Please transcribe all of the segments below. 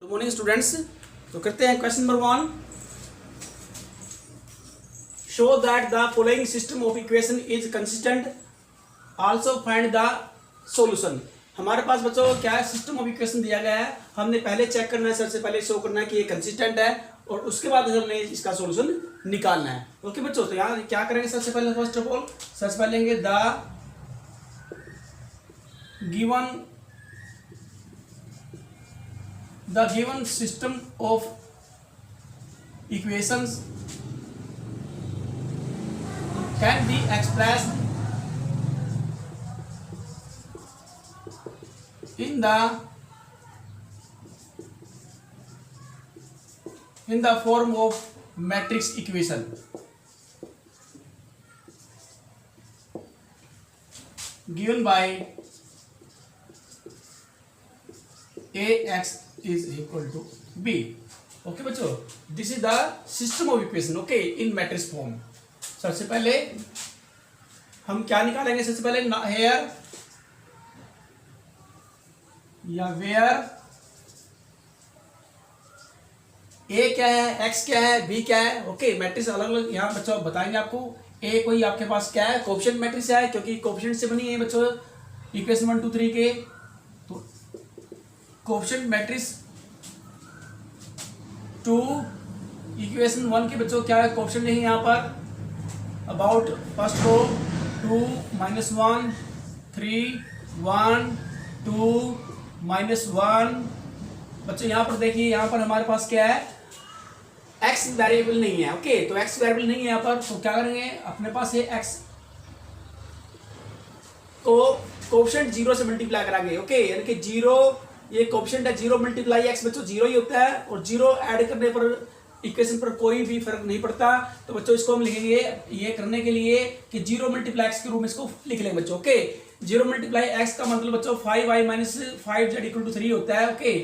Good morning students. तो करते हैं question number 1। Show that the following system of equation is consistent, also find the solution. हमारे पास बच्चों क्या सिस्टम ऑफ इक्वेशन दिया गया है, हमने पहले चेक करना है, सबसे पहले शो करना है कि ये कंसिस्टेंट है और उसके बाद हमने इसका सॉल्यूशन निकालना है। ओके बच्चों, तो यहाँ क्या करेंगे, सबसे पहले फर्स्ट ऑफ ऑल सबसे पहले लेंगे the given system of equations can be expressed in the form of matrix equation given by ax is equal to b। Okay बच्चों, this is the system of equation okay in matrix form. सबसे पहले हम क्या निकालेंगे, सबसे पहले hair या where ए क्या है, एक्स क्या है, बी क्या है। ओके मैट्रिक्स अलग अलग यहाँ बच्चों बताएंगे आपको। ए कोई आपके पास क्या है, कोएफिशिएंट मैट्रिक्स है क्योंकि कोएफिशिएंट से बनी है बच्चों इक्वेशन 1 2 3 के। तो कोएफिशिएंट मैट्रिक्स 2 इक्वेशन 1 के बच्चों क्या है, कोएफिशिएंट नहीं यहाँ पर अबाउट फर्स्ट रो 2 -1 3 1 2 -1। बच्चों यहाँ पर देखिए, यहाँ पर हमारे पास क्या है, x वेरिएबल नहीं है। ओके तो x वेरिएबल नहीं है यहाँ पर, तो क्या करेंगे, अपने पास ये x को कोएफिशिएंट 0 से मल्टीप्लाई कराएंगे। ओके यानी कि 0 ये कोएफिशिएंट है, 0 मल्टीप्लाई x बच्चों 0 ही होता है और 0 ऐड करने पर इक्वेशन पर कोई भी फर्क नहीं पड़ता। तो बच्चों इसको हम लिखेंगे ये करने के लिए कि 0 मल्टीप्लाई x के रूप में इसको लिख लेंगे बच्चों। ओके 0 मल्टीप्लाई x का मतलब बच्चों 5y - 5z = 3 होता है। ओके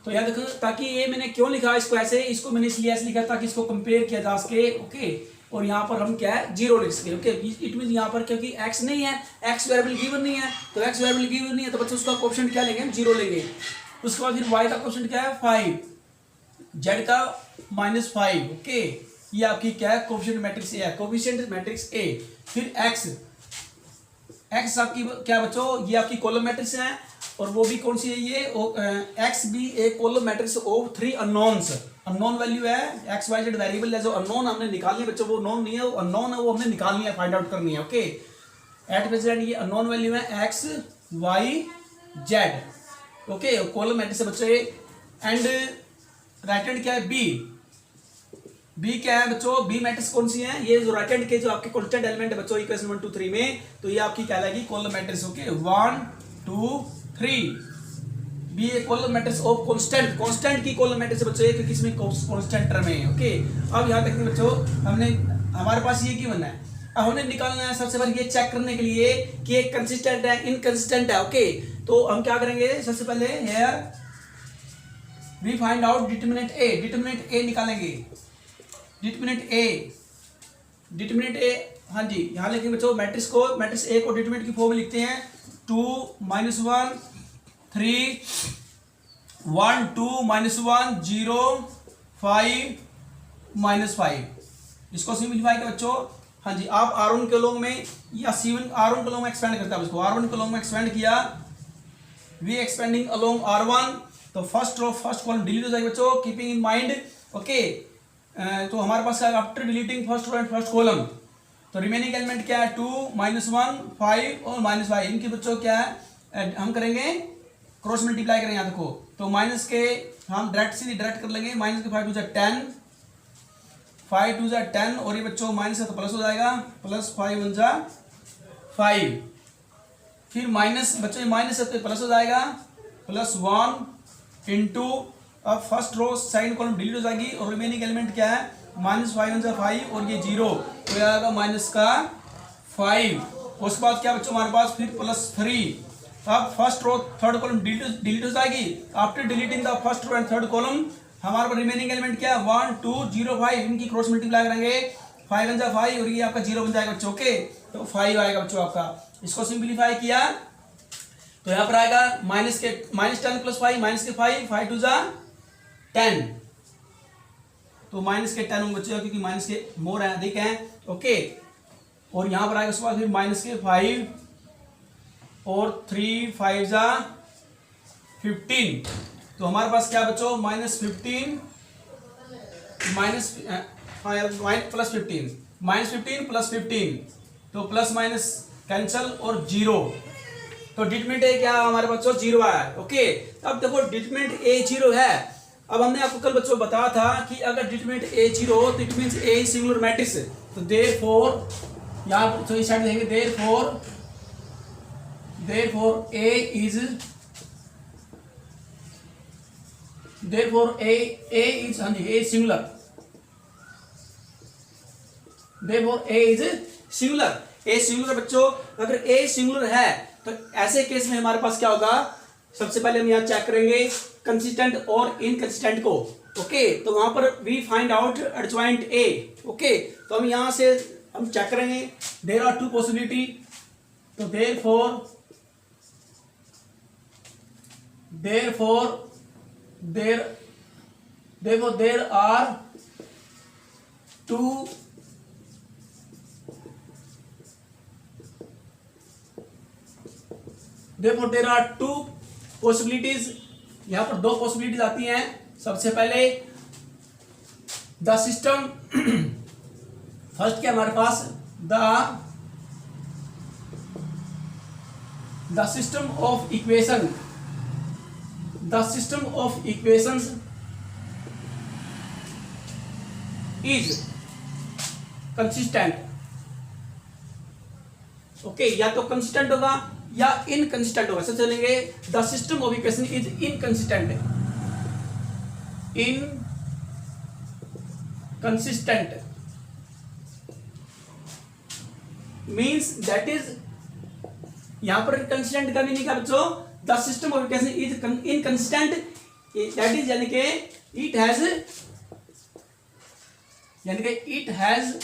तो याद रखो, ताकि ये मैंने क्यों लिखा इसको ऐसे, इसको मैंने इसलिए ऐसे लिखा ताकि इसको कंपेयर किया जा सके। ओके और यहाँ पर हम क्या है 0 लिख सके। ओके इट मीन यहाँ पर क्योंकि x नहीं है, x वेरिएबल गिवन नहीं है, तो x वेरिएबल गिवन नहीं है तो बच्चों उसका कोएफिशिएंट क्या लेंगे, हम 0 लेंगे। उसके बाद फिर y का कोएफिशिएंट क्या है 5, z का -5। ओके ये आपकी क्या है, कोएफिशिएंट मैट्रिक्स ए है, कोएफिशिएंट मैट्रिक्स ए। फिर x आपकी क्या बच्चों, ये आपकी कॉलम मैट्रिक्स है और वो भी कौन सी है, ये x भी एक column matrix of 3 unknowns. Unknown value है, x y z वेरिएबल है जो अननोन हमने निकालनी है बच्चों, वो नोन नहीं है, वो अननोन है, वो हमने निकालनी है, फाइंड आउट करनी है। ओके एट प्रेजेंट ये अननोन वैल्यू है x y z। Okay column matrix है बच्चों। एंड राइट हैंड क्या है बी क्या है बच्चों, बी मैट्रिक्स कौन सी है, ये जो राइट हैंड के जो आपके कांस्टेंट एलिमेंट है बच्चों इक्वेशन 1 2 3 में, तो ये आपकी क्या लगेगी, column matrix. Okay 1 2 3 b a column matrix of constant की कॉलम मैट्रिक्स बच्चों है क्योंकि इसमें कांस्टेंट टर्म है। ओके अब यहां तक बच्चों हमने हमारे पास ये गिवन है, अब हमने निकालना है सबसे पहले ये चेक करने के लिए कि ये कंसिस्टेंट है इनकंसिस्टेंट है। ओके तो हम क्या करेंगे, सबसे पहले here we find out determinant A निकालेंगे। डिटरमिनेंट ए हाँ जी यहाँ लेंगे बच्चों मैट्रिक्स ए को डिटरमिनेंट की फॉर्म में लिखते हैं 2 -1 3 1 2 -1 0 5 -5। इसको सिंपलीफाई कर बच्चों, हाँ जी आप R1 के लॉन्ग में या C1 R1 के लॉन्ग में एक्सपेंड करते हैं, इसको R1 के लॉन्ग में एक्सपेंड किया, वी एक्सपेंडिंग अलोंग R1, तो first row first column delete हो जाएगी बच्चों, कीपिंग इन माइंड। ओके तो हमारे पास after deleting first row and first column, तो रिमेनिंग एलिमेंट क्या है 2 -1 5 और -5। इनके बच्चों क्या है, हम करेंगे क्रॉस मल्टीप्लाई करेंगे यहाँ देखो, तो माइनस के हम डायरेक्ट कर लेंगे, माइनस के 5 2 10 5 2 10 और ये बच्चों माइनस है तो प्लस हो जाएगा, प्लस 5 1 5। फिर माइनस बच्चों माइनस है तो प्लस हो जाएगा, +1 इंटू, अब first row second column delete हो जाएगी और रिमेनिंग एलिमेंट क्या है -5 1 5 और ये 0 तो यह आएगा -5। उसके बाद क्या बच्चों हमारे पास फिर +3, अब first row third column delete हो जाएगी। After deleting the first row and third column हमारे पास रिमेनिंग एलिमेंट क्या है 1 2 0 5, इनकी क्रॉस मल्टीप्लाई करेंगे 5 1 5 और ये आपका 0 बन जाएगा बच्चों। ओके तो 5 आएगा बच्चों आपका। इसको सिंप्लीफाई किया तो यहाँ पर आएगा -10 + 5 -5 5 2 जा 10, तो माइनस के 10 बचेगा क्योंकि माइनस के मोर है, अधिक है। ओके, और यहां पर आएगा उसके बाद फिर माइनस के 5 और 3 5 जा 15, तो हमारे पास क्या बचो minus 15 minus plus 15 minus 15 plus 15, तो प्लस माइनस कैंसल और जीरो, तो डिटरमिनेंट ए क्या हमारे बच्चों जीरो आया। ओके, अब देखो डिटरमिनेंट ए जीरो है। अब हमने आपको कल बच्चों बताया था कि अगर डिटरमिनेंट ए जीरो हो तो it means A is singular matrix, तो देयरफॉर यहां तो इस साइड देखेंगे देयरफॉर ए इज हाँ जी A singular, therefore A is singular, A singular बच्चों, अगर ए सिंगुलर है तो ऐसे केस में हमारे पास क्या होगा, सबसे पहले हम यहाँ चेक करेंगे कंसिस्टेंट और इनकंसिस्टेंट को। ओके, तो वहां पर we find out adjoint a. Okay, तो हम यहां से हम चेक करेंगे, देयर आर टू पॉसिबिलिटी, तो therefore there are two Therefore there are two possibilities, यहां पर दो पॉसिबिलिटीज आती हैं। सबसे पहले द सिस्टम, फर्स्ट क्या हमारे पास the system of equation, the system of equations is consistent. Okay, या तो कंसिस्टेंट होगा या इनकंसिस्टेंट होगा। सबसे चलेंगे the system of equation is inconsistent, inconsistent means that is, यहां पर कंसिस्टेंट का मीनिंग क्या बच्चों, the system of equation is inconsistent, that is यानी कि इट हैज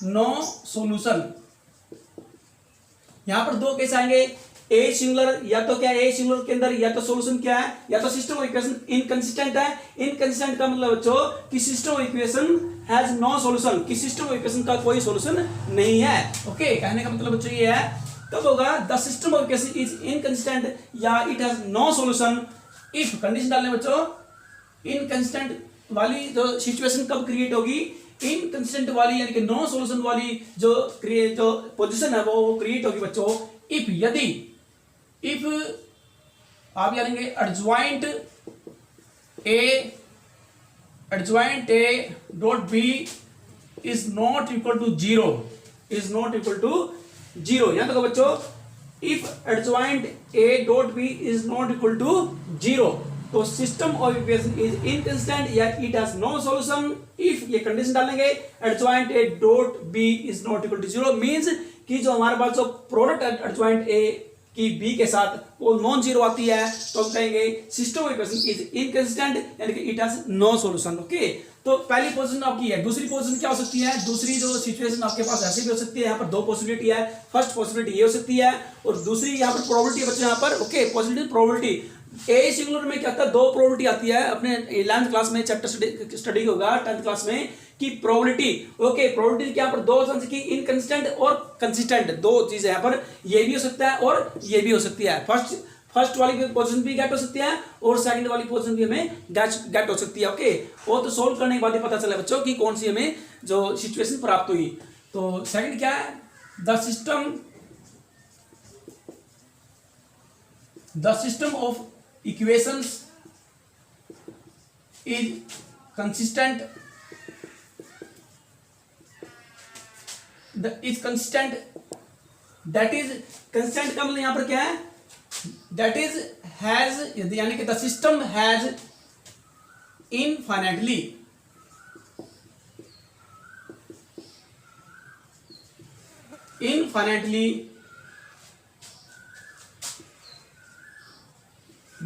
नो सॉल्यूशन। यहां पर दो केस आएंगे, ए सिंगुलर, या तो क्या ए सिंगुलर के अंदर या तो सॉल्यूशन क्या है, या तो सिस्टम ऑफ इक्वेशन इनकंसिस्टेंट है। इनकंसिस्टेंट का मतलब बच्चों कि system of equation has no solution, कि सिस्टम ऑफ इक्वेशन का कोई सॉल्यूशन नहीं है। ओके, कहने का मतलब बच्चों ये है, तब होगा the system of equation is inconsistent या it has no solution if, condition डालने बच्चों, इनकंसिस्टेंट वाली जो सिचुएशन कब क्रिएट होगी, इनकंसिस्टेंट वाली यानी कि नो सॉल्यूशन वाली जो पोजीशन है वो क्रिएट होगी बच्चों इफ, यदि इफ आप जानेंगे adjoint A dot B is not equal to zero, is not equal to zero. यहां देखो बच्चों, if adjoint A dot B is not equal to zero, तो system of equation is inconsistent या it has no solution if, ये condition डालेंगे adjoint A dot B is not equal to zero, means कि जो हमारे पास जो product adjoint A की B के साथ वो नॉन जीरो आती है, तो हम कहेंगे system of equation is inconsistent यानी कि it has no solution. Okay, तो पहली पोजीशन आपकी है। दूसरी पोजीशन क्या हो सकती है, दूसरी जो सिचुएशन आपके पास ऐसी भी हो सकती है, यहाँ पर दो पॉसिबिलिटी है। फर्स्ट पॉसिबिलिटी ये हो सकती है और दूसरी यहाँ पर प्रोबेबिलिटी बच्चे यहाँ पर। Okay, possibility probability, a singular में क्या आता है, दो प्रोबेबिलिटी आती है। अपने 11th क्लास में चैप्टर स्टडी होगा 10th क्लास में कि प्रोबेबिलिटी। ओके, प्रोबेबिलिटी क्या पर दो ऑप्शन की इनकंसिस्टेंट और कंसिस्टेंट, दो चीजें यहाँ पर, ये भी हो सकता है और ये भी हो सकती है। फर्स्ट वाली पोजीशन भी गेट हो सकती है और सेकंड वाली पोजीशन भी हमें गेट हो सकती है। ओके, वो तो सोल्व करने के बाद ही पता चला बच्चों कि कौन सी हमें जो सिचुएशन प्राप्त हुई। तो सेकंड क्या है, the system of equations is consistent, that is consistent का मतलब यहां पर क्या है, दैट इज हैज यानी कि the system has infinitely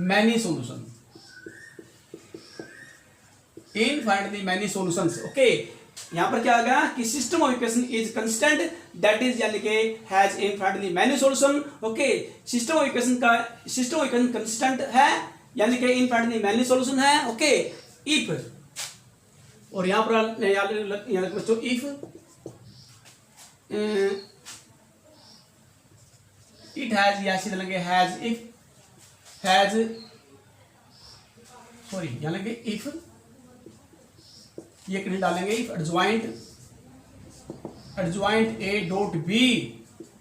many solutions, infinitely many solutions। Okay, यहां पर क्या आ गया कि system of equation is consistent, that is यानी कि has infinitely many solution. Okay, system of equation consistent है यानी कि इनफाइनाइटली मैनी सॉल्यूशन है। ओके, इफ, और यहां पर याद बच्चों इफ इट हैज, या सीधे लगे हैज, इफ हैज, सॉरी यहां लगे इफ, ये कहीं डालेंगे if adjoint A dot B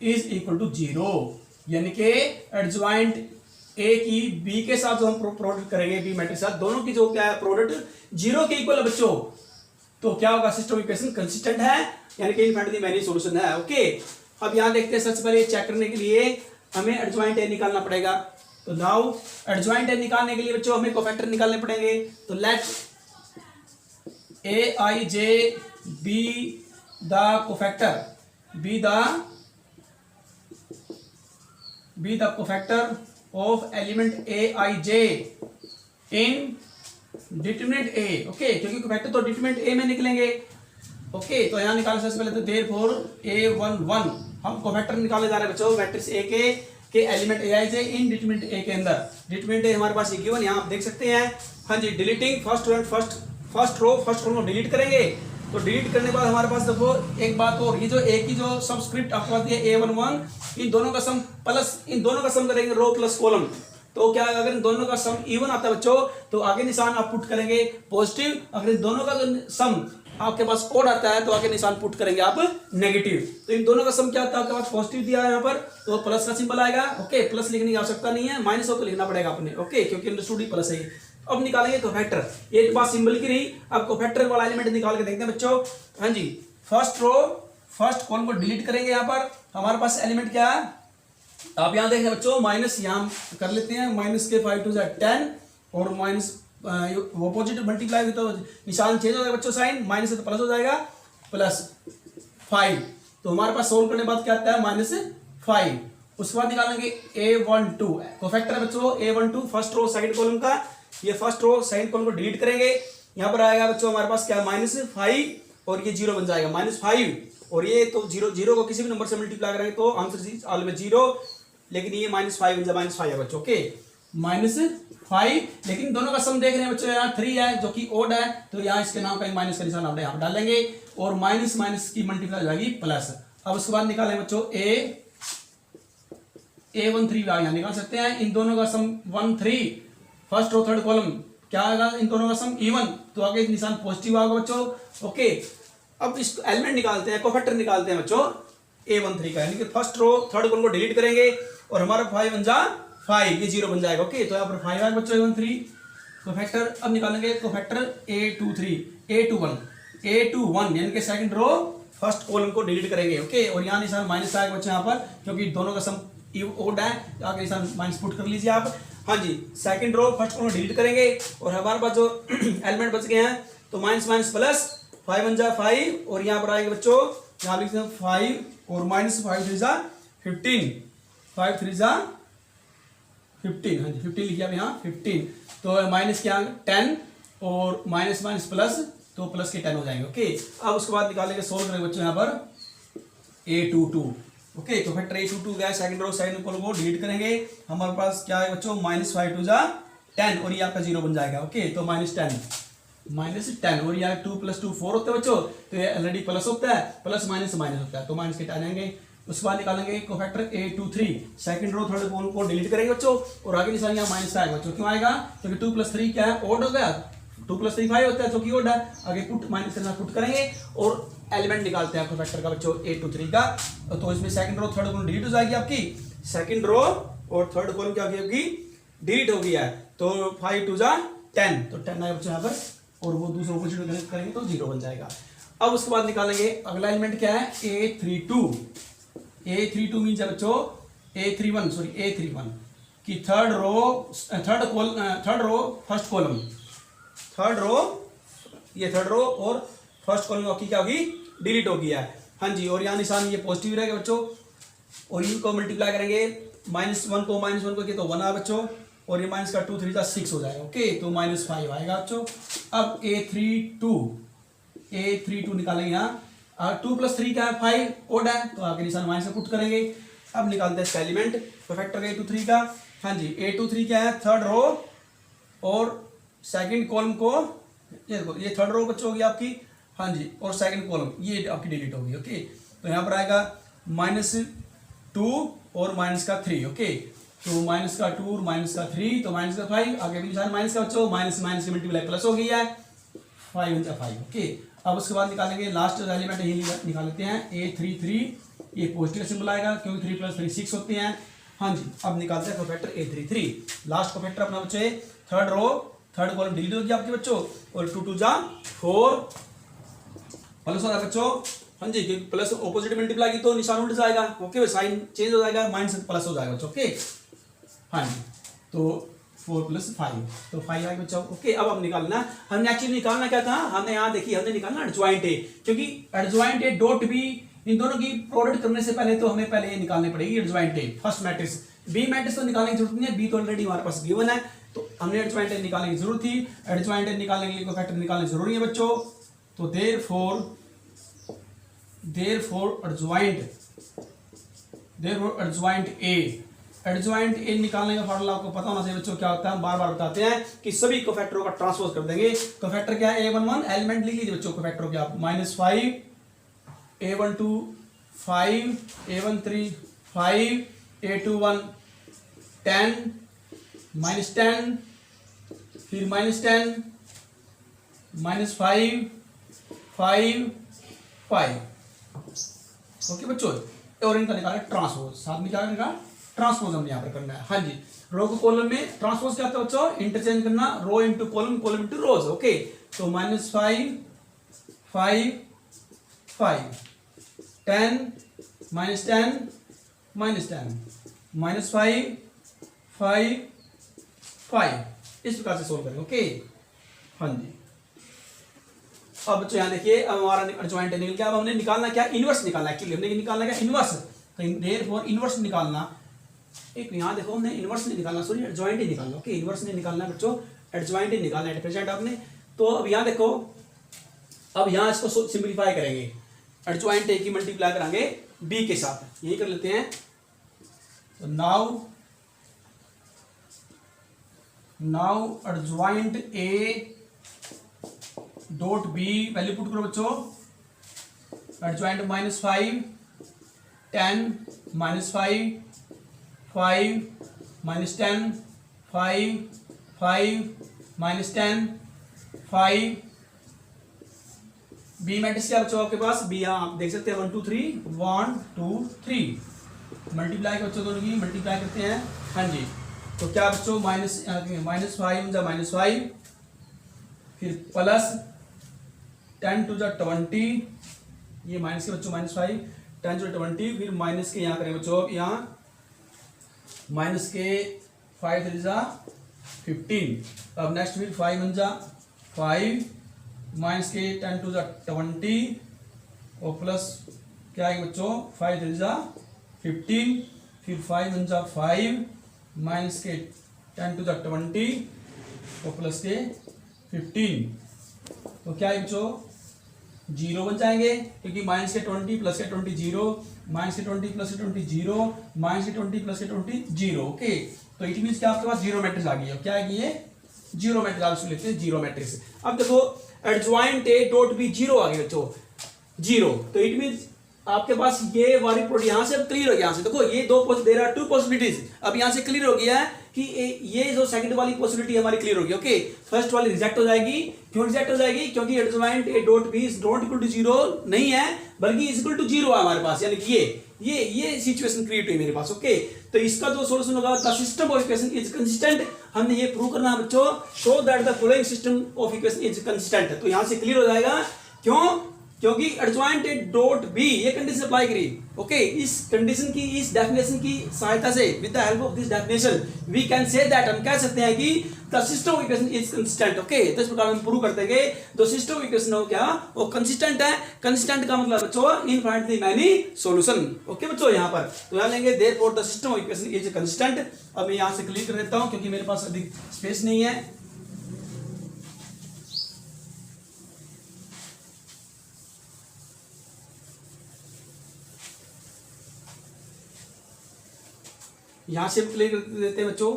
is equal to 0, यानी कि एडजॉइंट ए की बी के साथ जो हम प्रोडक्ट करेंगे बी मैट्रिक्स के साथ, दोनों की जो क्या है प्रोडक्ट 0 के इक्वल है बच्चों, तो क्या होगा सिस्टम इक्वेशन कंसिस्टेंट है, यानी कि इनफाइनाइटली मैनी सॉल्यूशन है। ओके, अब यहां देखते हैं, सबसे पहले चेक करने के लिए हमें एडजॉइंट ए निकालना पड़ेगा। तो नाउ एडजॉइंट ए निकालने के लिए बच्चों हमें कोफैक्टर निकालने पड़ेंगे। तो let a i j be the cofactor, be the cofactor of element a i j in determinant a. Okay, क्योंकि कोफैक्टर तो डिटरमिनेंट ए में निकलेंगे। ओके, तो यहां निकालने से पहले तो देयरफॉर A11 हम कोफैक्टर निकाले जा रहे हैं बच्चों मैट्रिक्स ए के element a i j in determinant ए के अंदर। डिटरमिनेंट ए हमारे पास ये गिवन यहां आप देख सकते हैं। हाँ जी, deleting first row first column को डिलीट करेंगे। तो डिलीट करने के बाद हमारे पास देखो एक बात और, ये जो ए की जो सबस्क्रिप्ट आपके पास है A11, इन दोनों का सम प्लस, इन दोनों का सम करेंगे रो प्लस कॉलम। तो क्या अगर इन दोनों का सम इवन आता है बच्चों तो आगे निशान आप पुट करेंगे पॉजिटिव, अगर इन दोनों का जो सम आपके पास ओड आता है तो आगे निशान पुट करेंगे आप नेगेटिव। तो इन दोनों का सम क्या आता है आपके पास पॉजिटिव दिया है यहाँ पर, तो प्लस का सिंबल आएगा। ओके, प्लस लिखने की आवश्यकता नहीं है, माइनस हो तो लिखना पड़ेगा अपने। ओके, क्योंकि अंडरस्टूड ही प्लस है। अब निकालेंगे कोफैक्टर, एक बात सिंबल की रही, अब कोफैक्टर वाला एलिमेंट निकाल के देखते हैं बच्चों। हाँ जी, फर्स्ट रो फर्स्ट कॉलम को डिलीट करेंगे। यहाँ पर हमारे पास एलिमेंट क्या है, आप यहाँ देखें बच्चों, माइनस यहाँ कर लेते हैं, माइनस के 5 2 10 और माइनस वो पॉजिटिव मल्टीप्लाई तो निशान चेंज हो जाएगा बच्चों, साइन माइनस से तो प्लस हो जाएगा, प्लस 5। तो हमारे पास सोल्व करने के बाद क्या आता है -5। उसके बाद निकालेंगे A12 कोफैक्टर बच्चों A12 first row second column का, ये फर्स्ट रो सेकंड कॉलम को डिलीट करेंगे। यहाँ पर आएगा बच्चों हमारे पास क्या -5 और ये 0 बन जाएगा -5 और ये तो 0 को किसी भी नंबर से मल्टीप्लाई करेंगे तो आंसर ऑलवेज 0, लेकिन ये -5 बन जाए -5 है बच्चों। ओके, -5, लेकिन दोनों का सम देख रहे हैं बच्चों, यहाँ 3 है जो कि ओड है, तो यहाँ इसके नाम का माइनस का निशान आप यहाँ डालेंगे और माइनस माइनस की मल्टीप्लाई हो जाएगी प्लस। अब उसके बाद निकालें बच्चों A13 यहाँ निकाल सकते हैं। इन दोनों का सम 1 3 फर्स्ट रो थर्ड कॉलम क्या आएगा, इन दोनों का सम इवन, तो आगे निशान पॉजिटिव आएगा बच्चों। ओके, अब इस एलिमेंट निकालते हैं, कोफैक्टर निकालते हैं बच्चों A13 का, यानी कि फर्स्ट रो थर्ड कॉलम को डिलीट करेंगे और हमारा 5 बन जा 5, ये 0 बन जाएगा। ओके, तो यहाँ पर 5 आएगा बच्चों A13 कोफैक्टर। अब निकालेंगे कोफैक्टर A21 यानी कि सेकंड रो फर्स्ट कॉलम को डिलीट करेंगे। ओके, और यहाँ निशान माइनस आएगा बच्चों यहाँ पर, क्योंकि दोनों का सम ओड है, आगे निशान माइनस पुट कर लीजिए आप। हाँ जी, second row first column delete करेंगे और हमारे पास जो एलिमेंट बच गए हैं तो माइनस माइनस प्लस 5 बन जा 5 और यहाँ पर आएंगे बच्चों, यहाँ लिखते हैं 5 और -5 3 जा 15, 5 3 जा 15, हाँ जी 15 लिखिए आप यहाँ 15, तो माइनस क्या 10 और माइनस माइनस प्लस, तो प्लस के 10 हो जाएंगे। ओके, अब उसके बाद निकालेंगे सोल्व करेंगे बच्चों यहाँ पर A22। ओके, तो फैक्टर A22 गया सेकंड रो सेकंड कॉलम को डिलीट करेंगे, हमारे पास क्या है बच्चों -5 2 जा 10 और ये आपका 0 बन जाएगा। ओके, तो -10 और यहाँ 2 + 2 4 होता है बच्चों, तो ये ऑलरेडी प्लस होता है, प्लस माइनस माइनस होता है, तो माइनस के 10 आएंगे। उसके बाद निकालेंगे cofactor A23 second row third column को डिलीट करेंगे बच्चों और आगे निशान यहाँ माइनस का आएगा बच्चों, क्यों आएगा, क्योंकि 2 + 3 क्या है ओड हो गया, 2 + 3 5 होता है जो कि ओड है, आगे पुट माइनस के साथ पुट करेंगे और एलिमेंट निकालते हैं कोफैक्टर का बच्चों A23 का। तो इसमें second row third column delete हो जाएगी आपकी, सेकंड रो और थर्ड कॉलम क्या होगी डिलीट हो गया है, तो 5 2 जा 10, तो 10 आएगा बच्चों यहाँ पर और वो दूसरा ऑपोजिट कनेक्ट करेंगे तो 0 बन जाएगा। अब उसके बाद निकालेंगे अगला एलिमेंट क्या है A32 मीन्स है बच्चों A31 की third row first column, third row और फर्स्ट कॉलम आपकी क्या होगी डिलीट हो गया है। हाँ जी, और यहाँ निशान ये पॉजिटिव रहेगा बच्चों और इनको मल्टीप्लाई करेंगे -1 को -1 को किया तो 1 आया बच्चों और ये माइनस का 2 3 जा 6 हो जाएगा। ओके, तो -5 आएगा बच्चों। अब A32 निकालेंगे यहाँ, 2 + 3 क्या है 5 ओड है, तो आगे निशान माइनस से पुट करेंगे। अब निकालते हैं इसका एलिमेंट कोफैक्टर A23 का। हाँ जी, A23 क्या है थर्ड रो और सेकंड कॉलम को ये देखो, ये थर्ड रो बच्चों होगी आपकी, हाँ जी, और सेकंड कॉलम ये आपकी डिलीट होगी। ओके, तो यहाँ पर आएगा -2 और -3। ओके, तो -2 और -3, तो -5, आगे भी निशान माइनस का बच्चों, माइनस माइनस की मल्टीप्लाई प्लस हो गई है, 5 × 5। ओके, अब उसके बाद निकालेंगे लास्ट एलिमेंट, यही निकाल लेते हैं A33, ये पॉजिटिव सिंबल आएगा क्योंकि 3 + 3 6 होते हैं। हाँ जी, अब निकालते हैं कोफैक्टर A33। लास्ट कोफैक्टर अपना बच्चे third row third column delete होगी आपके बच्चों, और 2 2 जा 4 प्लस हो जाएगा बच्चों। हाँ जी, क्योंकि प्लस ऑपोजिट मल्टीप्लाई की तो निशान उल्ट जाएगा। ओके, साइन चेंज हो जाएगा, माइनस प्लस हो जाएगा बच्चों। ओके, हाँ जी, तो 4 + 5, तो 5 आएगा बच्चों। ओके, अब निकालना, हमने एक्चुअली निकालना क्या था, हमने यहाँ देखिए, हमने निकालना एडजॉइंट ए, क्योंकि एडजॉइंट ए डॉट बी, इन दोनों की प्रोडक्ट करने से पहले तो हमें पहले ये निकालनी पड़ेगी adjoint a, first matrix. B matrix तो निकालने की जरूरत नहीं है, बी तो ऑलरेडी हमारे पास गिवन है, तो हमने एडजॉइंट ए निकालने की जरूरत थी। एडजॉइंट ए निकालने के लिए कोफैक्टर निकालना जरूरी है बच्चों, तो therefore adjoint A, adjoint A निकालने का फॉर्मूला आपको पता होना चाहिए बच्चों, क्या होता है, हम बार बार बताते हैं कि सभी कोफैक्टरों का ट्रांसपोज कर देंगे। कोफैक्टर क्या है, A11 एलिमेंट लिख लीजिए बच्चों कोफैक्टरों के आप, -5, A12 5, A13 5, A21 10, -10, फिर -10, -5 5 5। ओके बच्चों, और इनका निकाला ट्रांसपोज, साथ में क्या करना, ट्रांसपोज हमने यहाँ पर करना है। हाँ जी, रो को कॉलम में ट्रांसपोज क्या होता है बच्चों, इंटरचेंज करना, row into column, column into rows. Okay, तो -5 5 5 10 -10 -10 -5 5 5, इस प्रकार से सोल्व करेंगे। ओके, हाँ जी, अब बच्चों यहाँ देखिए, अब हमारा एडजॉइंट निकल गया। अब हमने निकालना क्या, इनवर्स निकालना है। एक्चुअली हमने निकालना क्या, इनवर्स, तो देयरफॉर इनवर्स निकालना, एक यहाँ देखो हमने इनवर्स नहीं निकालना, सॉरी एडजॉइंट ही निकालना। ओके, इनवर्स नहीं निकालना बच्चों, एडजॉइंट ही निकालना है प्रेजेंट आपने। तो अब यहाँ देखो, अब यहाँ इसको सिंप्लीफाई करेंगे, एडजॉइंट ए की मल्टीप्लाई कराएंगे बी के साथ, यही कर लेते हैं। तो नाउ एडजॉइंट ए डॉट बी, वैल्यू पुट करो बच्चों, एडजॉइंट -5 10 -5 5 -10 5 5 -10 5। बी मैट्रिक्स क्या बच्चों आपके पास, बी यहाँ आप देख सकते हैं 1 2 3 1 2 3, मल्टीप्लाई के बच्चों दोनों की मल्टीप्लाई करते हैं। हाँ जी, तो क्या बच्चों, -5 फिर प्लस 10 to the 20, ये माइनस के बच्चों -5 10 to the 20, फिर माइनस के यहाँ करें बच्चों, यहाँ माइनस के 5 3 जा 15, अब नेक्स्ट फिर 5 1 जा 5, माइनस के 10 to the 20, और प्लस क्या है बच्चों, 5 3 जा 15, फिर 5 1 जा 5, माइनस के 10 to the 20, और प्लस के 15, तो क्या है बच्चों, 0 बन जाएंगे, क्योंकि माइनस के 20 प्लस के 20 0, माइनस के 20 प्लस के 20 0, माइनस के 20 प्लस के 20 0। ओके, तो इट मींस क्या आपके पास जीरो मैट्रिक्स आ गई है। क्या है ये, जीरो मैट्रिक्स, आप लेते हैं जीरो मैट्रिक्स। अब देखो एडजॉइंट ए डॉट बी 0 आ गया बच्चों, 0, तो इट मींस आपके पास ये वाली प्रोडक्ट यहाँ से अब क्लियर हो गया। यहाँ से देखो ये देयर आर 2 पॉसिबिलिटीज, अब यहाँ से क्लियर हो गया है कि ये जो सेकंड वाली पॉसिबिलिटी हमारी क्लियर होगी। ओके, फर्स्ट वाली रिजेक्ट हो जाएगी। क्यों रिजेक्ट हो जाएगी, क्योंकि adjoint A dot B is not equal to 0 नहीं है, बल्कि इज इक्वल टू 0 है हमारे पास, यानी कि ये सिचुएशन क्रिएट हुई मेरे पास। ओके, तो इसका जो सॉल्यूशन होगा, the system of equation is consistent, हमने ये प्रूव करना है बच्चों, show that the following system of equation is consistent. तो यहां से क्लियर हो जाएगा, क्यों, क्योंकि एडजॉइंट ए डॉट बी ये कंडीशन अप्लाई करी। ओके, इस कंडीशन की, इस डेफिनेशन की सहायता से, with the help of this definition we can say that, हम कह सकते हैं कि the system of equation is consistent. Okay, तो इस प्रकार हम प्रूव करते हैं कि जो सिस्टम ऑफ इक्वेशन हो क्या, वो कंसिस्टेंट है। कंसिस्टेंट का मतलब बच्चों इनफाइनाइटली मैनी सॉल्यूशन। ओके बच्चों, यहाँ पर तो यहाँ लेंगे therefore the system of equation is consistent. अब मैं यहाँ से क्लियर कर देता हूँ, क्योंकि मेरे पास अधिक स्पेस नहीं है। यहां से क्लियर कर देते हैं बच्चों।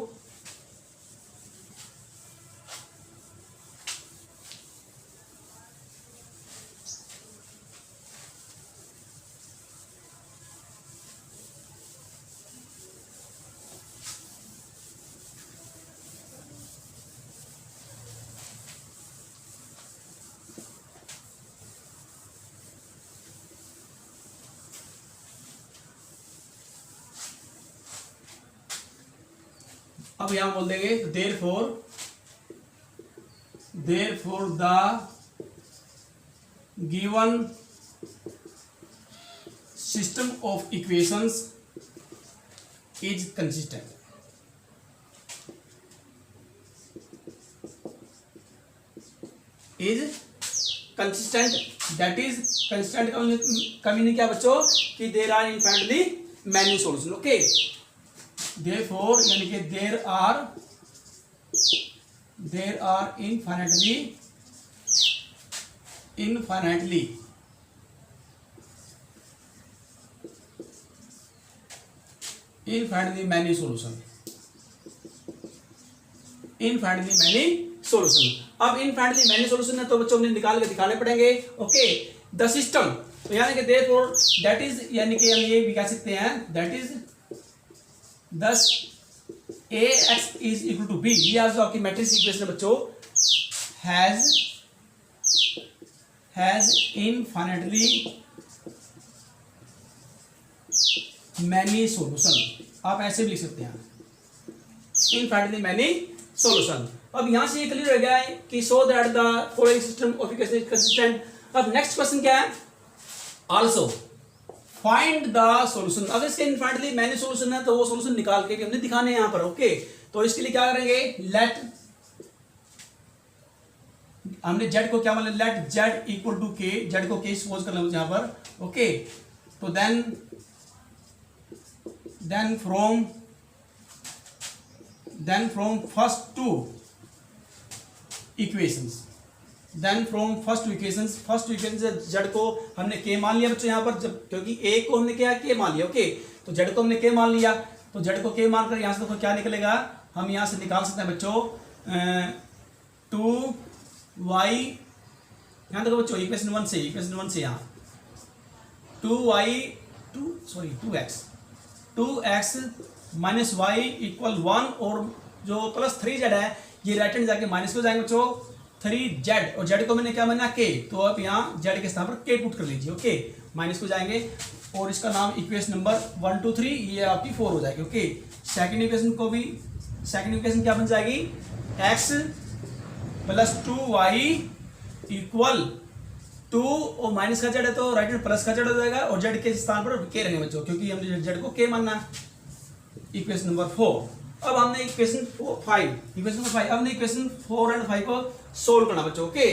अब यहां बोल देंगे therefore the given system of equations is consistent. Is consistent, that is consistent का मीनिंग क्या बच्चों कि there are infinitely many solution. Okay, therefore यानी कि there are infinitely many solution. Infinitely many solution. अब इनफाइनाइटली मैनी सॉल्यूशन है तो बच्चों ने निकाल के दिखाने पड़ेंगे। ओके, द सिस्टम तो यानी कि देयरफॉर दैट इज यानी कि हम ये भी कह सकते हैं that is thus ax is equal to b, ये आपकी मैट्रिक्स इक्वेशन है बच्चों, हैज इनफाइनाइटली मैनी सॉल्यूशन। आप ऐसे भी लिख सकते हैं इनफाइनाइटली मैनी सॉल्यूशन। अब यहां से ये क्लियर हो गया है कि so that the following system of equation is consistent. अब नेक्स्ट क्वेश्चन क्या है, आल्सो फाइंड द सॉल्यूशन। अगर इसके इनफाइनाइटली मैनी सॉल्यूशन है तो वो सॉल्यूशन निकाल के भी हमने दिखाने हैं यहां पर। ओके, तो इसके लिए क्या करेंगे, लेट हमने z को क्या मान लिया, let z equal to k, z को k सपोज कर लो यहां पर। ओके, तो then from first two equations first equation से z को हमने k मान लिया बच्चों यहाँ पर, जब क्योंकि a को हमने क्या k मान लिया। ओके, तो z को हमने k मान लिया, तो z को k मान कर यहाँ से देखो क्या निकलेगा, हम यहाँ से निकाल सकते हैं बच्चों 2y, यहाँ देखो बच्चों इक्वेशन वन से यहाँ 2x माइनस y इक्वल 1, और जो प्लस 3z है ये राइट हैंड जाके माइनस को जाएंगे बच्चों 3z, और z को मैंने क्या माना k, तो अब यहाँ z के स्थान पर k पुट कर लीजिए। ओके, माइनस को जाएंगे और इसका नाम इक्वेशन नंबर 1 2 3 ये आपकी 4 हो जाएगी। ओके, सेकंड इक्वेशन क्या बन जाएगी, x प्लस 2y इक्वल 2, और माइनस का z है तो राइट हैंड प्लस का z हो जाएगा, और z के स्थान पर k रहेंगे बच्चों क्योंकि हमने z को k मानना है। Equation number 4। अब हमने इक्वेशन 5 हमने इक्वेशन 4 और 5 को सोल्व करना बच्चों। ओके,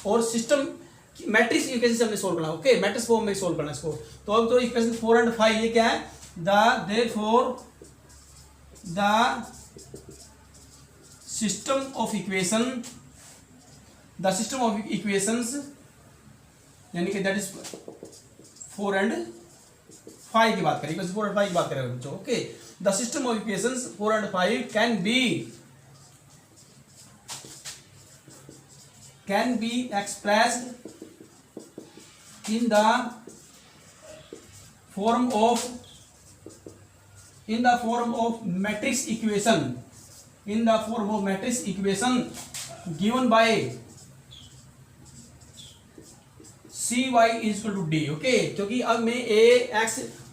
और सिस्टम मैट्रिक्स इक्वेशन से हमने सोल्व करना। ओके, मैट्रिक्स फॉर्म में सोल्व करना इसको। तो अब तो इक्वेशन 4 और 5 ये क्या है, therefore the system of equations यानी कि दैट इज 4 और 5 की बात करें, इक्वेशन 4 और 5 की बात करें बच्चों। Okay, the system of equations 4 और 5 can be expressed in the form of matrix equation given by cy is equal to d। Okay, क्योंकि अब मैं a x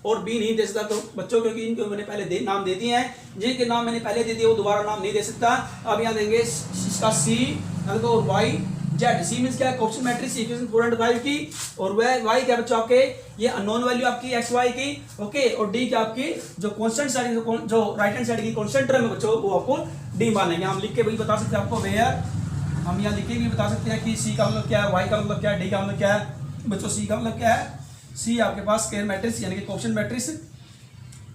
और b नहीं दे सकता तो बच्चों, क्योंकि इनको मैंने पहले नाम दे दिए हैं, जिनके नाम मैंने पहले दे दिए वो दोबारा नाम नहीं दे सकता। अब यहाँ देंगे इसका c और y z। सी मींस क्या है, क्वेश्चन मैट्रिक्स इक्वेशन 4 और 5 की, और वह y क्या बच्चों आपके ये अननोन वैल्यू आपकी x y की। ओके, और d क्या आपकी जो कांस्टेंट साइड जो राइट हैंड साइड की कांस्टेंट टर्म है बच्चों वो आपको d मानेंगे। हम लिख के भी बता सकते हैं आपको वेयर, हम यहाँ लिख के भी बता सकते हैं कि c का मतलब क्या है, y का मतलब क्या है, d का मतलब क्या है बच्चों। c का मतलब क्या है, c आपके पास स्क्वायर मैट्रिक्स यानी कि क्वेश्चन मैट्रिक्स।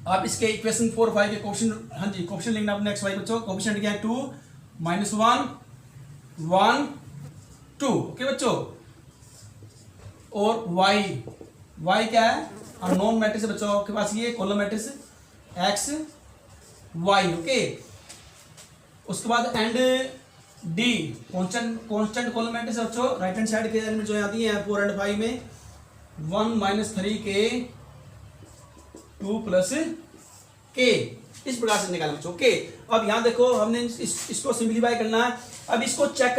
आप इसके इक्वेशन 4 5 के क्वेश्चन, हाँ जी क्वेश्चन लिखना अपने x y बच्चों। क्वेश्चन क्या है 2 -1 1 2। ओके बच्चों, और y क्या है, अननोन मैट्रिक्स बच्चों आपके पास, ये column matrix x y। Okay, उसके बाद and d constant column matrix बच्चों, राइट हैंड साइड के एलिमेंट जो आती है 4 और 5 में 1 - 3k 2 + k, इस प्रकार से निकालना बच्चों। ओके, अब यहाँ देखो हमने इसको सिंप्लीफाई करना है। अब इसको चेक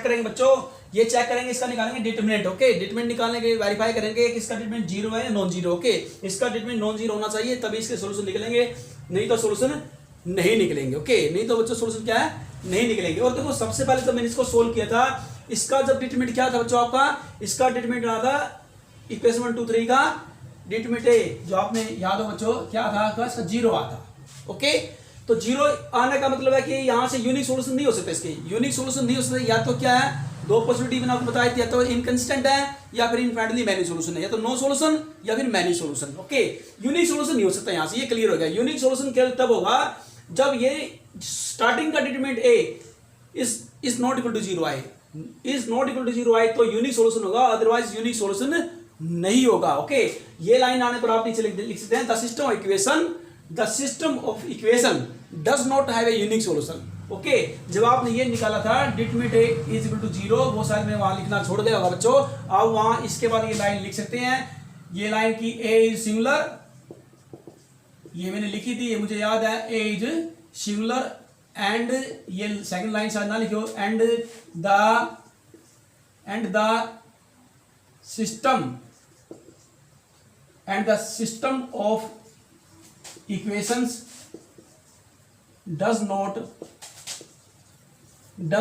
करेंगे बच्चों, ये चेक करेंगे, इसका निकालेंगे डिटरमिनेंट। ओके, डिटरमिनेंट निकालने के लिए वेरीफाई करेंगे कि इसका डिटरमिनेंट 0 है या नॉन जीरो। ओके, इसका डिटरमिनेंट नॉन जीरो होना चाहिए तभी इसके सॉल्यूशन निकलेंगे, नहीं तो सॉल्यूशन नहीं निकलेंगे। ओके, नहीं तो बच्चों सोल्यूशन क्या है, नहीं निकलेंगे। और देखो सबसे पहले तो मैंने इसको सोल्व किया था, इसका जब डिटरमिनेंट क्या था बच्चों आपका, इसका डिटरमिनेंट रहा था इक्वेशन 1 2 3 का डिटरमिनेंट ए, जो आपने याद हो बच्चों क्या था आपका, इसका 0 आता। ओके, तो 0 आने का मतलब है कि यहाँ से यूनिक सोल्यूशन नहीं हो सकता, इसके यूनिक सोल्यूशन नहीं हो सकता। या तो क्या है, दो पॉसिबिलिटी मैंने आपको बताई थी, या तो इनकंसिस्टेंट है या फिर इनफाइनाइटली मैनी सोल्यूशन है, या तो नो सोल्यूशन या फिर many solution. Okay, unique solution नहीं हो सकता, यहाँ से ये क्लियर हो गया। यूनिक सोल्यूशन केवल तब होगा जब ये स्टार्टिंग का determinant a is not equal to 0 आए, इज नॉट इक्वल टू 0 आए तो यूनिक सोल्यूशन होगा, अदरवाइज यूनिक सोल्यूशन नहीं होगा। ओके, ये लाइन आने पर आप नीचे लिख सकते हैं, the system of equation does not have a unique solution. Okay, जब आपने ये निकाला था determinant a is equal to 0, वो शायद मैं वहां लिखना छोड़ गया होगा बच्चों। आप वहां इसके बाद ये लाइन लिख सकते हैं, ये लाइन की ए इज सिंगुलर, ये मैंने लिखी थी, ये मुझे याद है, ए इज सिंगुलर एंड ये सेकंड लाइन शायद ना लिखो, and the system of equations does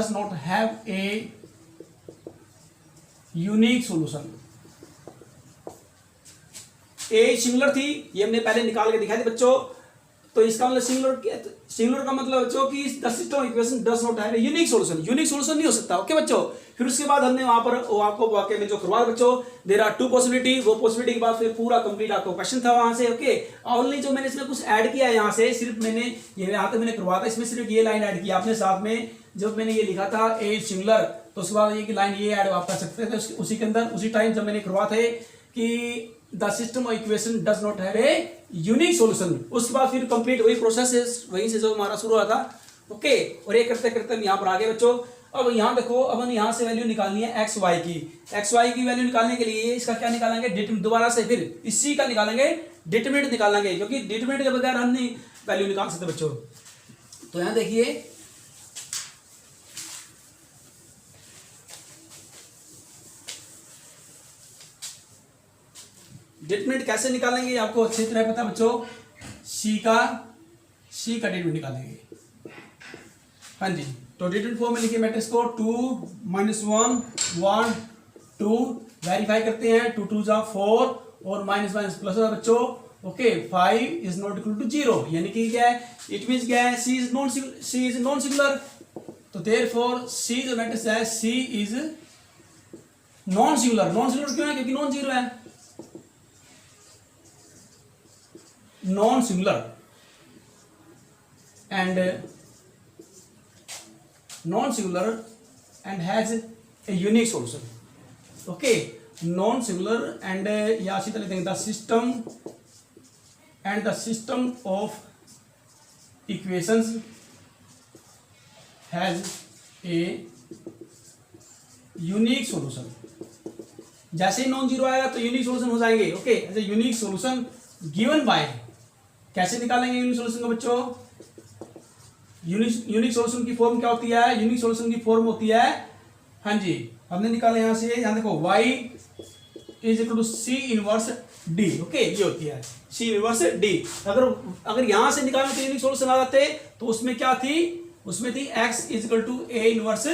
not have a unique solution। A singular थी, ये हमने पहले निकाल के दिखाई थी बच्चों। तो इसका मतलब सिंगुलर का मतलब बच्चों कि the system equation does not have a unique solution, unique solution नहीं हो सकता। ओके बच्चों, फिर उसके बाद हमने वहां पर वो आपको वाक्य में जो करवा बच्चों, देयर आर टू पॉसिबिलिटी, वो पॉसिबिलिटी के बाद फिर पूरा कंप्लीट आपको क्वेश्चन था वहां से। ओके, ओनली जो मैंने इसमें कुछ ऐड किया है यहाँ से, सिर्फ मैंने ये यहाँ तक मैंने करवा था, इसमें सिर्फ ये लाइन ऐड किया आपने, साथ में जब मैंने ये लिखा था ए सिंगुलर, तो उसके बाद ये लाइन ये ऐड आप कर सकते थे उसी के अंदर, उसी टाइम जब मैंने करवा थे कि the system of equation does not have a unique solution. उसके बाद फिर कंप्लीट वही प्रोसेस है, वहीं से जो हमारा शुरू हुआ था। ओके, और ये करते करते हम यहाँ पर आ गए बच्चों। अब यहाँ देखो, अब हम यहाँ से वैल्यू निकालनी है एक्स वाई की वैल्यू निकालने के लिए इसका क्या निकालेंगे, दोबारा से फिर इसी का निकालेंगे, डिटरमिनेंट निकालेंगे, क्योंकि डिटरमिनेंट के बगैर हम नहीं वैल्यू निकाल सकते बच्चों। तो यहाँ देखिए, डिटरमिनेंट कैसे निकालेंगे आपको अच्छी तरह पता बच्चों, सी का डिटरमिनेंट निकालेंगे। हाँ जी, तो डिटरमिनेंट फॉर्म में लिखिए मैट्रिक्स को 2 -1 1 2, वेरीफाई करते हैं, 2 2 जा 4 और माइनस माइनस प्लस है बच्चों। Okay, 5 is not equal to 0, यानी कि क्या है, इट मींस क्या है, सी इज नॉन सिंगुलर, तो देयरफॉर सी जो मैट्रिक्स है, सी इज नॉन सिंगुलर क्यों है, क्योंकि नॉन जीरो है, non singular and non-singular and has a unique solution। okay, non-singular and या इसी तरह देंगे, the system of equations has a unique solution। जैसे ही नॉन जीरो आएगा तो यूनिक सॉल्यूशन हो जाएंगे। Okay, as a unique solution given by, कैसे निकालेंगे यूनिक सॉल्यूशन को बच्चों, यूनिक सॉल्यूशन की फॉर्म क्या होती है, यूनिक सॉल्यूशन की फॉर्म होती है, हाँ जी हमने निकाला यहां से, यहां देखो y is equal to c inverse d. Okay, ये होती है सी इनवर्स डी। अगर यहां से निकालने के यूनिक सॉल्यूशन आ जाते तो उसमें क्या थी, उसमें थी x is equal to a inverse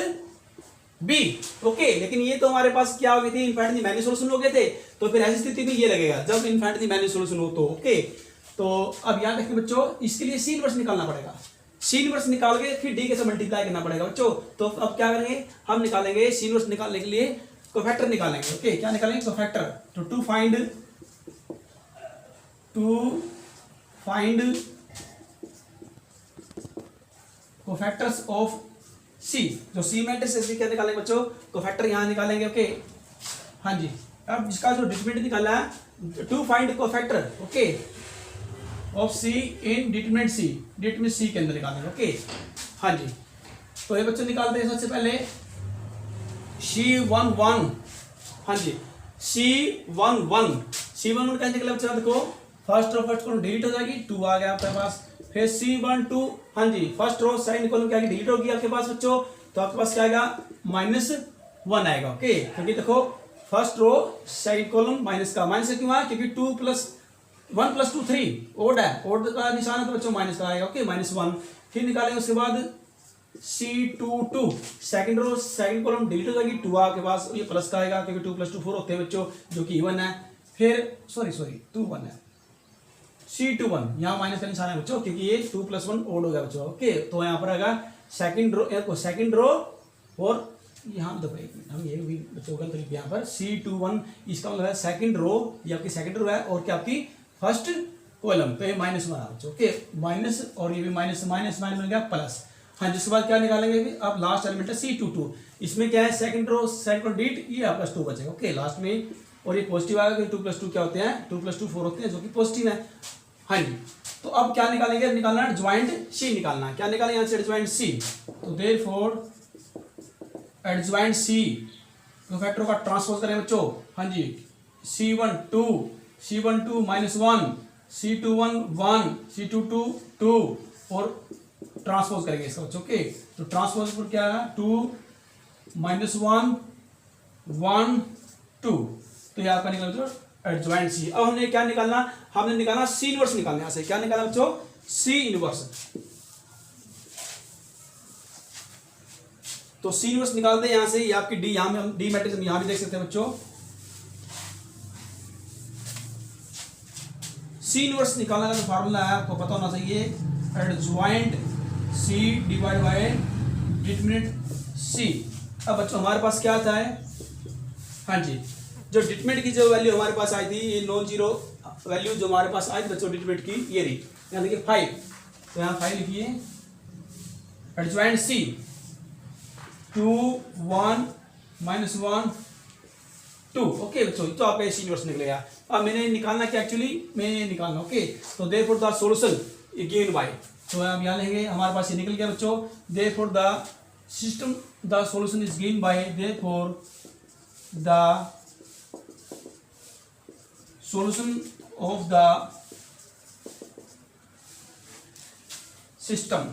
b. Okay, लेकिन ये तो हमारे पास क्या हो गई थी, इनफाइनाइटली मैनी सॉल्यूशन हो गए थे, तो फिर ऐसी स्थिति में ये लगेगा जब इनफाइनाइटली मैनी सॉल्यूशन हो तो। ओके, तो अब याद रखिए बच्चों, इसके लिए सी इनवर्स निकालना पड़ेगा, सी इनवर्स निकाल के फिर डी के से मल्टीप्लाई करना पड़ेगा बच्चों। तो अब क्या करेंगे, हम निकालेंगे सी इनवर्स निकालने के लिए कोफैक्टर निकालेंगे। ओके, क्या निकालेंगे, कोफैक्टर। तो टू फाइंड कोफैक्टर्स ऑफ सी, जो सी मैट्रिक्स है क्या निकालेंगे बच्चों, कोफैक्टर यहां निकालेंगे। ओके, हाँ जी, अब इसका जो डिटरमिनेंट निकाला है, to find cofactor okay of C in determinant C के अंदर निकालेंगे। ओके, हाँ जी, तो ये बच्चों निकालते हैं सबसे पहले C11, हाँ जी C11 कैसे निकला बच्चा, देखो first row first column delete हो जाएगी, 2 आ गया आपके पास, फिर C12, हाँ जी फर्स्ट रो सेकंड कॉलम क्या डिलीट होगी आपके पास बच्चों, तो आपके पास क्या आएगा -1 आएगा। ओके, क्योंकि देखो first row second column minus का क्यों आया, क्योंकि 2 प्लस 1 प्लस 2 3 ओड है, ओड का निशान है तो बच्चों माइनस का आएगा। ओके -1 फिर निकालेंगे उसके बाद C22 second row second column delete हो जाएगी, 2 आपके पास ये प्लस का आएगा क्योंकि 2 + 2 4 होते हैं बच्चों जो कि इवन है। फिर सॉरी 2 1 है C21 यहाँ माइनस का निशान है बच्चों क्योंकि ये 2 + 1 ओड हो गया बच्चों। ओके तो यहाँ पर आएगा सेकंड रो और यहाँ देखो एक मिनट हम ये भी बच्चों गलत लिखे यहाँ पर C21 इसका मतलब है सेकंड रो, ये आपकी सेकंड रो है और क्या आपकी फर्स्ट कॉलम, तो ये -1 आ बच्चों। ओके माइनस और ये भी माइनस बन गया प्लस। हाँ जिसके बाद क्या निकालेंगे अब लास्ट एलिमेंट है C22, इसमें क्या है सेकंड रो सेकंड डिट ये आपका 2 बचेगा। ओके लास्ट में और ये पॉजिटिव आएगा 2 + 2 क्या होते हैं 2 + 2 4 होते हैं जो कि पॉजिटिव है। हाँ जी तो अब क्या निकालेंगे, निकालना है एडजॉइंट C निकालना है। क्या निकालेंगे यहाँ से एडजॉइंट C, तो देयरफॉर एडजॉइंट C तो फैक्टर का ट्रांसपोज करें बच्चों। हाँ जी C12 -1 C21 1 C22 2 और ट्रांसपोज करेंगे इसका बच्चों। ओके तो ट्रांसपोज पर क्या है 2 -1 1 2 तो ये आपका निकला बच्चों एडजॉइंट C। अब हमने क्या निकालना, हमने निकालना C इनवर्स निकालना। यहाँ से क्या निकालना बच्चों C इनवर्स, तो C इनवर्स निकालते हैं यहाँ से। ये आपकी D यहाँ में हम D मैट्रिक्स हम यहाँ भी देख सकते हैं बच्चों। C इनवर्स निकालने का जो फार्मूला है आपको पता होना चाहिए, adjoint C divide by determinant C। अब बच्चों हमारे पास क्या आता है, हाँ जी जो डिटरमिनेंट की जो वैल्यू हमारे पास आई थी ये नॉन जीरो वैल्यू जो हमारे पास आई थी बच्चों डिटरमिनेंट की ये रही, यहाँ देखिए 5, तो यहाँ 5 लिखिए एडजॉइंट C 2 1 -1 2। ओके बच्चों तो आपका C इनवर्स निकलेगा। अब मैंने निकालना क्या एक्चुअली मैंने निकालना। ओके तो therefore the solution given bye, तो अब यहाँ लेंगे हमारे पास ये निकल गया बच्चों। Therefore the system the solution is given by, therefore the solution of the system,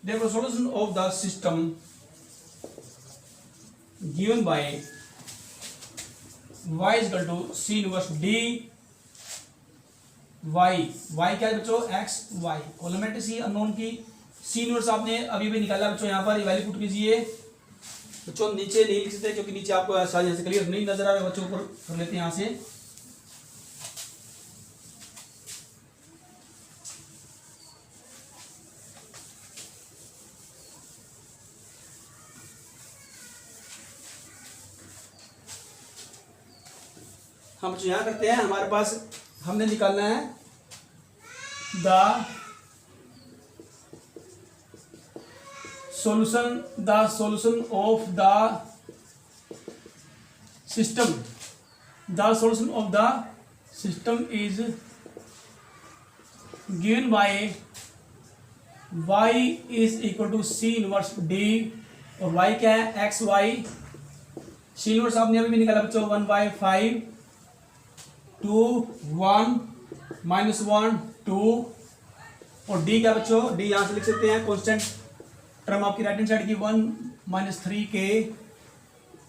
therefore solution of the system given by y is equal to C inverse D y, y क्या है बच्चों x y, column C unknown की C inverse आपने अभी भी निकाला बच्चों। यहाँ पर वैल्यू पुट कीजिए बच्चों, नीचे नहीं लिख सकते क्योंकि नीचे आपको ऐसा यहाँ से क्लियर नहीं नजर आ रहा है बच्चों, ऊपर कर लेते हैं यहाँ से। हम बच्चों यहाँ करते हैं, हमारे पास हमने निकालना है the solution of the system, the solution of the system is given by y is equal to C inverse D, और y क्या है x y। C इनवर्स आपने अभी भी निकाला बच्चों 1/5 2 1 -1 2, और D क्या बच्चों D यहाँ से लिख सकते हैं कांस्टेंट टर्म आपकी राइट हैंड साइड की 1 - 3k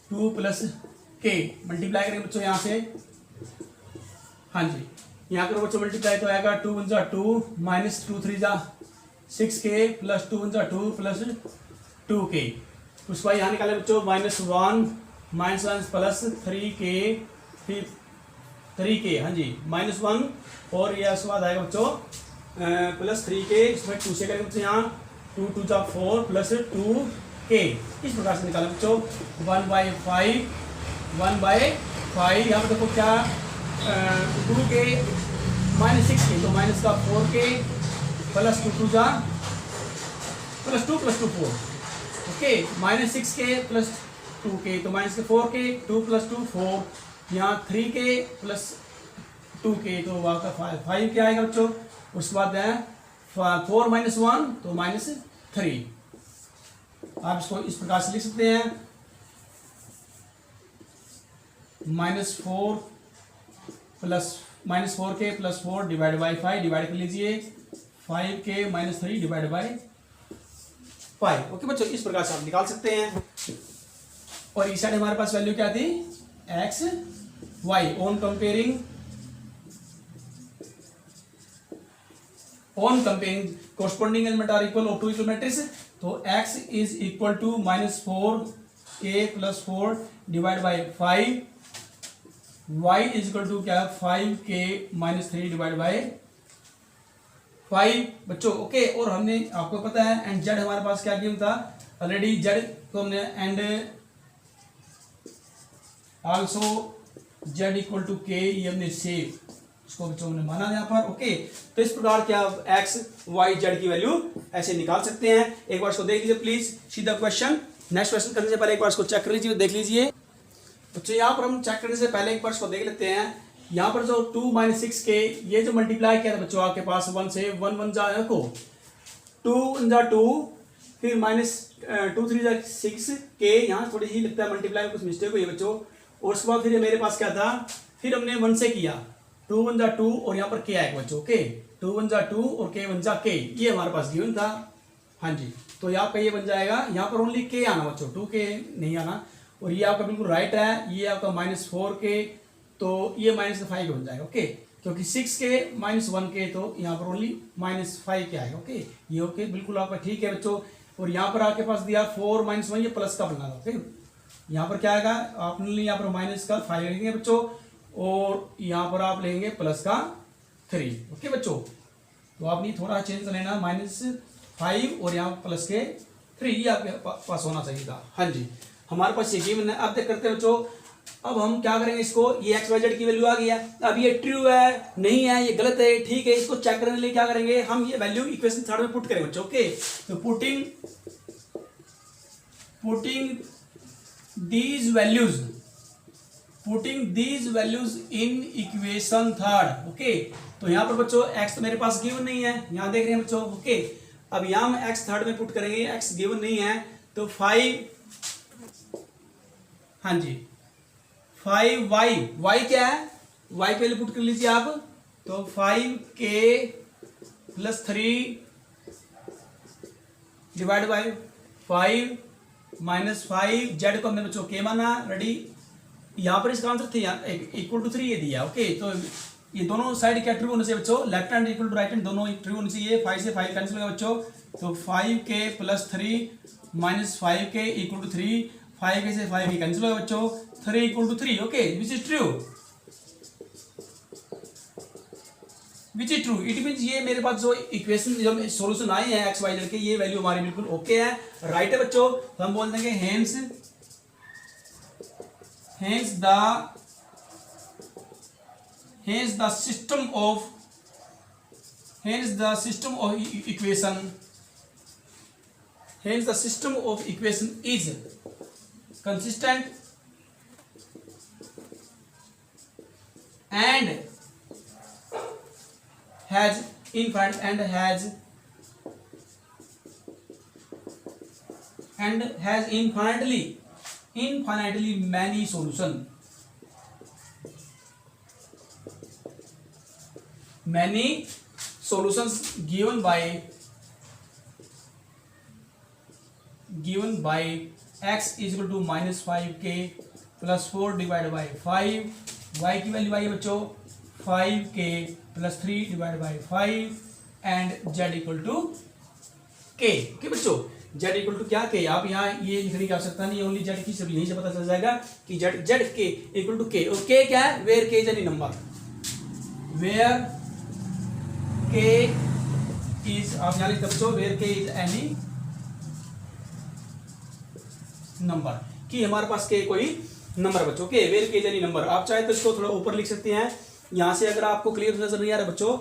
2 + k मल्टीप्लाई करेंगे बच्चों यहाँ से। हाँ जी यहाँ करो बच्चों मल्टीप्लाई तो आएगा 2 × 2 -2 3 6k + 2 × 2 + 2k। उसके बाद यहाँ निकाले बच्चों -1 -1 + 3k फिर 3k, हाँ जी -1 और ये उसके बाद आएगा बच्चों +3k, इसमें 2 से करेंगे बच्चों यहाँ 2 × 2 = 4 + 2k। इस प्रकार से निकालें बच्चों 1/5 यहाँ पर देखो क्या 2k -6k तो माइनस का 4k + 2 + 2 + 2 4। ओके -6k + 2k तो माइनस का 4k 2 + 2 4, यहाँ 3k + 2k तो आपका 5 क्या आएगा बच्चों। उसके बाद है 4 - 1 तो -3। आप इसको इस प्रकार से लिख सकते हैं -4 + -4k + 4 डिवाइड बाई 5 डिवाइड कर लीजिए 5k - 3 डिवाइड बाई 5। ओके बच्चों इस प्रकार से आप निकाल सकते हैं। और इस साइड हमारे पास वैल्यू क्या थी x y on comparing on comparing corresponding element are equal of two equal matrix, तो x is equal to -4k+4 divide by 5, y is equal to क्या 5k-3 डिवाइड बाई 5 बच्चों। ओके, और हमने आपको पता है एंड z हमारे पास क्या गिवन था ऑलरेडी, z को हमने and also z equal to k ये हमने सेव इसको बच्चों ने माना यहाँ पर। ओके, तो इस प्रकार क्या x y z की वैल्यू ऐसे निकाल सकते हैं। एक बार इसको देख लीजिए प्लीज, सीधा क्वेश्चन। नेक्स्ट क्वेश्चन करने से पहले एक बार इसको चेक कर लीजिए, देख लीजिए बच्चों। यहाँ पर हम चेक करने से पहले एक बार इसको देख लेते हैं। यहाँ पर जो 2 - 6k ये जो मल्टीप्लाई किया था बच्चों आपके पास 1 से 1 1 जा को 2 1 जा 2, फिर -2 3 जा 6k, यहाँ थोड़ी ही लगता है मल्टीप्लाई कुछ मिस्टेक हुई है बच्चों। और उसके बाद फिर मेरे पास क्या था, फिर हमने 1 से किया 2 1 जा 2 और यहाँ पर k आएगा बच्चों। ओके, 2 1 जा 2 और k 1 जा k, ये हमारे पास गिवन था। हाँ जी, तो यहाँ पे ये बन जाएगा, यहाँ पर ओनली k आना बच्चों, 2k नहीं आना। और ये आपका बिल्कुल राइट है, ये आपका -4k, तो ये -5 बन जाएगा। ओके, क्योंकि 6k -1k, तो यहाँ पर ओनली -5k आएगा। ओके, ये ओके बिल्कुल आपका ठीक है बच्चों। और यहाँ पर आपके पास दिया 4 - 1, ये प्लस का बनना था। ओके, यहाँ पर क्या आएगा, आपने यहाँ पर माइनस का 5 लेंगे बच्चों, और यहाँ पर आप लेंगे प्लस का 3। ओके बच्चों, तो आपने थोड़ा चेंज लेना, -5 और यहाँ प्लस के 3, ये आपके पास होना चाहिए था। हाँ जी, हमारे पास ये गिवन है। अब देख करते हैं बच्चों, अब हम क्या करेंगे, इसको ये एक्स वाई जेड की वैल्यू आ गया, अब ये ट्रू है नहीं है, ये गलत है ठीक है, इसको चेक करने के लिए क्या करेंगे, हम ये वैल्यू इक्वेशन थर्ड में पुट करेंगे बच्चों। ओके, तो putting these values in equation third. Okay, तो यहाँ पर बच्चों एक्स तो मेरे पास गिवन नहीं है, यहाँ देख रहे हैं बच्चों। ओके, अब यहाँ हम एक्स थर्ड में पुट करेंगे, एक्स गिवन नहीं है, तो 5, हाँ जी 5y, y क्या है, y पहले पुट कर लीजिए आप, तो 5k+3 डिवाइड बाई 5 -5, z को हमने बच्चों k माना, रेडी। यहाँ पर इसका आंसर थे इक्वल टू 3 ये दिया। ओके, तो ये दोनों साइड क्या ट्रू होने से बच्चों, left hand equal to right hand दोनों ट्रू होने चाहिए। 5 से 5 कैंसिल होगा बच्चों, तो 5k+3 -5k equal to 3, 5k से 5k कैंसिल होगा बच्चों, 3 equal to 3। Okay, which is true, it means ये मेरे पास जो इक्वेशन जो सॉल्यूशन आए हैं एक्स वाई जेड के, ये वैल्यू हमारी बिल्कुल ओके है, राइट है बच्चों। तो हम बोल देंगे hence the system of equation is consistent and has infinitely many solutions. Many solutions given by x is equal to -5k+4 divide by 5, y की वैल्यू आई है बच्चों 5k+3 divide by 5 and z equal to k। Okay बच्चों, z equal to क्या k, आप यहाँ ये लिखने की आवश्यकता नहीं, ओनली z की सिर्फ यहीं से पता चल जाएगा कि z k equal to k। और k क्या है, where k is any number, where k is, आप यहाँ लिखते बच्चों where k is any number, कि हमारे पास के कोई नंबर बच्चों के वेर के जानी नंबर। आप चाहे तो इसको थोड़ा ऊपर लिख सकते हैं, यहां से अगर आपको क्लियर नजर नहीं आ रहा बच्चों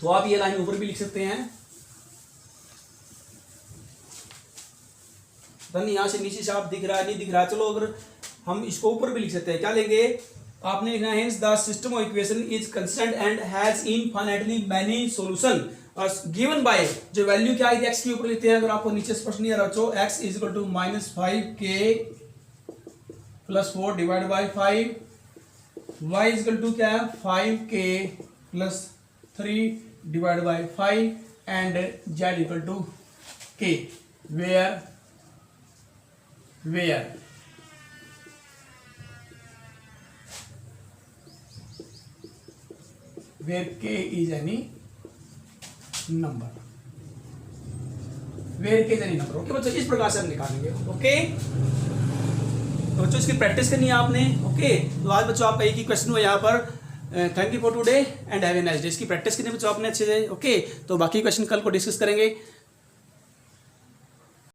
तो आप ये लाइन ऊपर भी लिख सकते हैं, यहां से नीचे से आप दिख रहा है नहीं दिख रहा है, चलो अगर हम इसको ऊपर भी लिख सकते हैं, क्या लेंगे, आपने लिखना है the system of equation is constant and has infinitely many solution. और गिवन बाय जो वैल्यू क्या आई थी एक्स के ऊपर लेते हैं, अगर आपको नीचे स्पष्ट नहीं आ रहा बच्चों, x is equal to -5k+4 divide by 5, y is equal to क्या है 5k+3 divide by 5 and z equal to k, where k is any number, where k's any number. Okay बच्चों, इस प्रकार से हम निकालेंगे। ओके तो बच्चों इसकी प्रैक्टिस करनी है आपने। ओके तो आज बच्चों आपका एक ही क्वेश्चन हुआ यहाँ पर। Thank you for today and have a nice day. इसकी प्रैक्टिस करनी है बच्चों आपने अच्छे से। ओके तो बाकी क्वेश्चन कल को डिस्कस करेंगे।